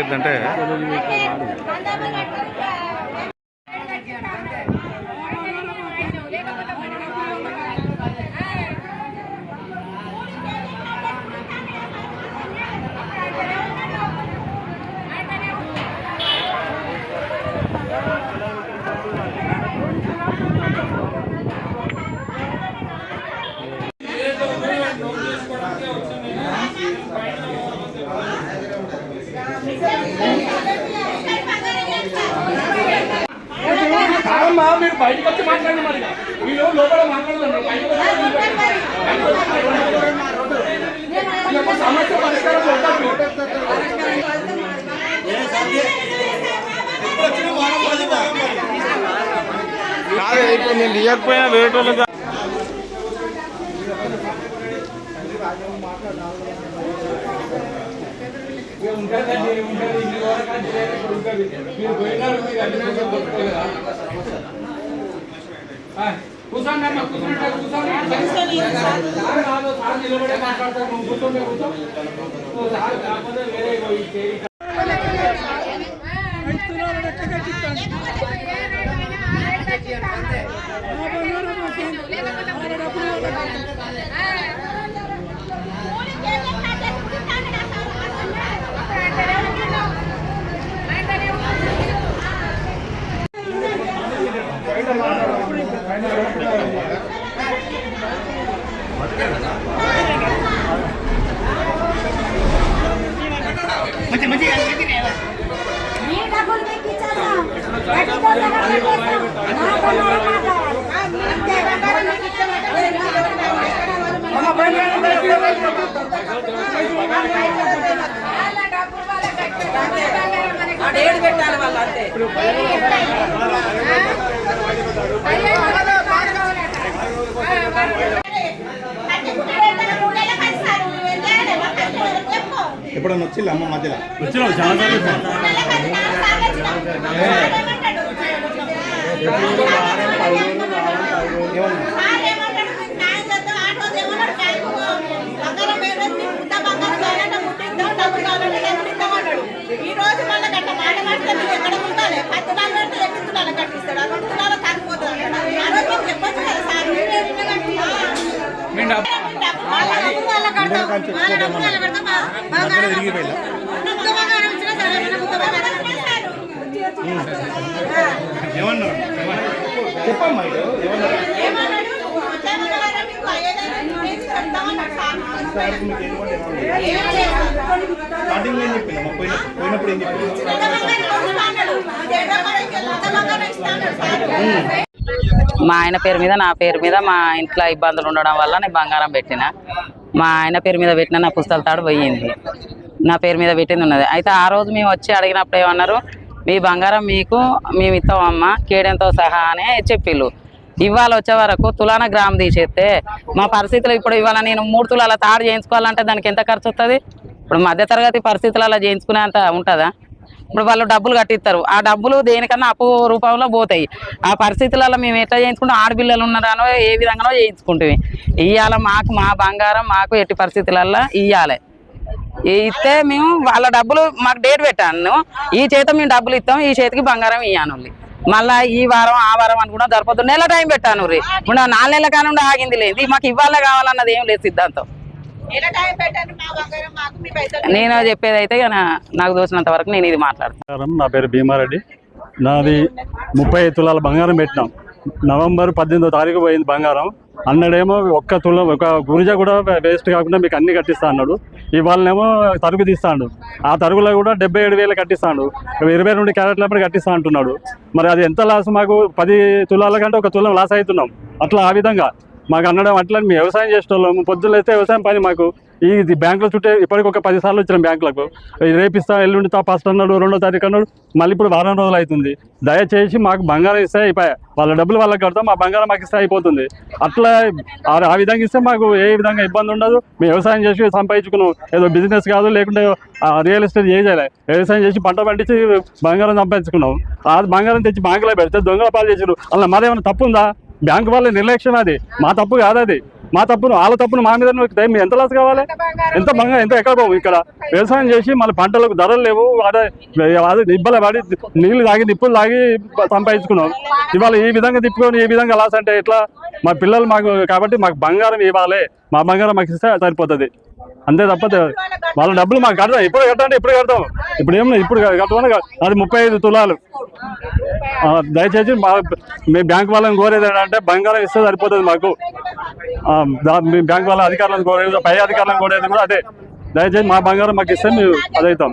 ఏంటంటే మీరు బయటకు వచ్చి మాట్లాడండి. మరి వీళ్ళు లోపల మాట్లాడలేదు. సమస్య పరిష్కారం కాదు, నేను తీయకపోయినా వేరే వాళ్ళు కూర్చోండి అమ్మ, కూర్చోండి. నిలబడే మాట్లాడతారు. కూర్చోండి పెట్టాలి వాళ్ళంతే. ఎప్పుడన్నా వచ్చింది అమ్మ మధ్యలో వచ్చినా చాలా ఈ రోజు మళ్ళీ గట్ట మాట మాట్లాడి ఎక్కడ ఉండాలి 10 బాగా పెడితే ఎక్కించుకోవాలి కట్టిస్తాడు. 2 తులాలు తగ్గిపోతుంది. ఆరోగ్యం చెప్పొచ్చు కదా సార్. చెప్పమ్మా స్టార్టింగ్ ఏం చెప్పిందమ్మా? పోయినప్పుడు ఏం చెప్పింది? మా ఆయన పేరు మీద నా పేరు మీద మా ఇంట్లో ఇబ్బందులు ఉండడం వల్ల నేను బంగారం పెట్టిన. మా ఆయన పేరు మీద పెట్టిన నా పుస్తకాల తాడు పోయింది. నా పేరు మీద పెట్టింది ఉన్నది. అయితే ఆ రోజు మేము వచ్చి అడిగినప్పుడు ఏమన్నారు, మీ బంగారం మీకు మేము ఇస్తామమ్మ కేడెంతో సహా అని చెప్పిళ్ళు. ఇవాళ వచ్చే వరకు తులాన గ్రామ్ తీసేస్తే మా పరిస్థితులు ఇప్పుడు ఇవాళ నేను 3 తులాల తాడు చేయించుకోవాలంటే దానికి ఎంత ఖర్చు వస్తుంది? ఇప్పుడు మధ్యతరగతి పరిస్థితులలో చేయించుకునేంత ఉంటుందా? ఇప్పుడు వాళ్ళు డబ్బులు కట్టిస్తారు. ఆ డబ్బులు దేనికన్నా అప్పు రూపంలో పోతాయి. ఆ పరిస్థితులలో మేము ఎట్లా చేయించుకుంటాం? ఆడపిల్లలు ఉన్నారనో ఏ విధంగానో చేయించుకుంటాం. ఇవాళ మాకు మా బంగారం మాకు ఎట్టి పరిస్థితులలో ఇవ్వాలి. ఇస్తే మేము వాళ్ళ డబ్బులు మాకు డేట్ పెట్టాను. ఈ చేత మేము డబ్బులు ఇస్తాం, ఈ చేతికి బంగారం ఇవ్వను. మళ్ళీ ఈ వారం ఆ వారం అనుకున్నా సరిపోతుంది. నెల టైం పెట్టాను. ఇప్పుడు 4 నెలల కానుండి ఆగింది లేదు. మాకు ఇవ్వాల కావాలన్నది ఏం లేదు సిద్ధాంతం. నేను చెప్పేది అయితే నాకు దోచినంత వరకు నేను ఇది మాట్లాడతాను. నా పేరు భీమారెడ్డి. నాది 35 తులాల బంగారం పెట్టినాం. నవంబర్ 18వ తారీఖు పోయింది బంగారం. అన్నడేమో ఒక్క తులం ఒక గురిజ కూడా వేస్ట్ కాకుండా మీకు అన్ని కట్టిస్తా అన్నాడు. ఇవాళనేమో తరుగు తీస్తాడు. ఆ తరుగులో కూడా 77,000 కట్టిస్తాడు. 22 క్యారెట్ల కట్టిస్తా అంటున్నాడు. మరి అది ఎంత లాస్? మాకు 10 తులాల కంటే 1 తులం లాస్ అవుతున్నాం. అట్లా ఆ విధంగా మాకు అనడం అట్లా మేము వ్యవసాయం చేసేవాళ్ళము. పొద్దున్న అయితే వ్యవసాయం పని మాకు ఈ బ్యాంకుల చుట్టే ఇప్పటికి ఒక 10 సార్లు వచ్చినాం బ్యాంకులకు. రేపిస్తా ఎల్లుండి ఫస్ట్ అన్నాడు, 2వ తారీఖు అన్నాడు. మళ్ళీ ఇప్పుడు వారం రోజులు అవుతుంది. దయచేసి మాకు బంగారం ఇస్తే అయిపోయా, వాళ్ళ డబ్బులు వాళ్ళకి కడతాం, మా బంగారం మాకు ఇస్తే అయిపోతుంది. అట్లా ఆ విధంగా ఇస్తే మాకు ఏ విధంగా ఇబ్బంది ఉండదు. మేము వ్యవసాయం చేసి సంపాదించుకున్నాం. ఏదో బిజినెస్ కాదు, లేకుంటే రియల్ ఎస్టేట్ చేయలే. వ్యవసాయం చేసి పంట పండించి బంగారం సంపాదించుకున్నాం. ఆ బంగారం తెచ్చి బ్యాంకులో పెడితే దొంగల పాలు చేసారు. అలా మాదేమైనా తప్పు ఉందా? బ్యాంకు వాళ్ళ నిర్లక్ష్యం, అది మా తప్పు కాదు. అది మా తప్పును వాళ్ళ తప్పును మా మీద నొక్కితే మేము ఎంత లాస్ కావాలి? ఎంత ఎంత ఎక్కడ పోవు? ఇక్కడ వ్యవసాయం చేసి మళ్ళీ పంటలకు ధరలు లేవు, అదే ఇబ్బంది పడి నీళ్లు తాగి నిప్పులు తాగి సంపాదించుకున్నాం. ఇవాళ ఈ విధంగా తిప్పుకొని ఈ విధంగా లాస్ అంటే ఎట్లా? మా పిల్లలు మాకు కాబట్టి మాకు బంగారం ఇవ్వాలి, మా బంగారం మాకు ఇస్తే సరిపోతుంది అంతే తప్ప వాళ్ళ డబ్బులు మాకు కడతాం. ఇప్పుడు కట్టండి, ఇప్పుడు కడతాం. ఇప్పుడు ఏమన్నా ఇప్పుడు కట్టమని అది 35 తులాలు. దయచేసి మీ బ్యాంక్ వాళ్ళని కోరేది ఏంటంటే బంగారం ఇస్తే సరిపోతుంది మాకు. మీ బ్యాంక్ వాళ్ళ అధికారులను కోరేది, పై అధికారులను కోరేది కూడా అదే. దయచేసి మా బంగారం మాకు ఇస్తే మేము అదవుతాం.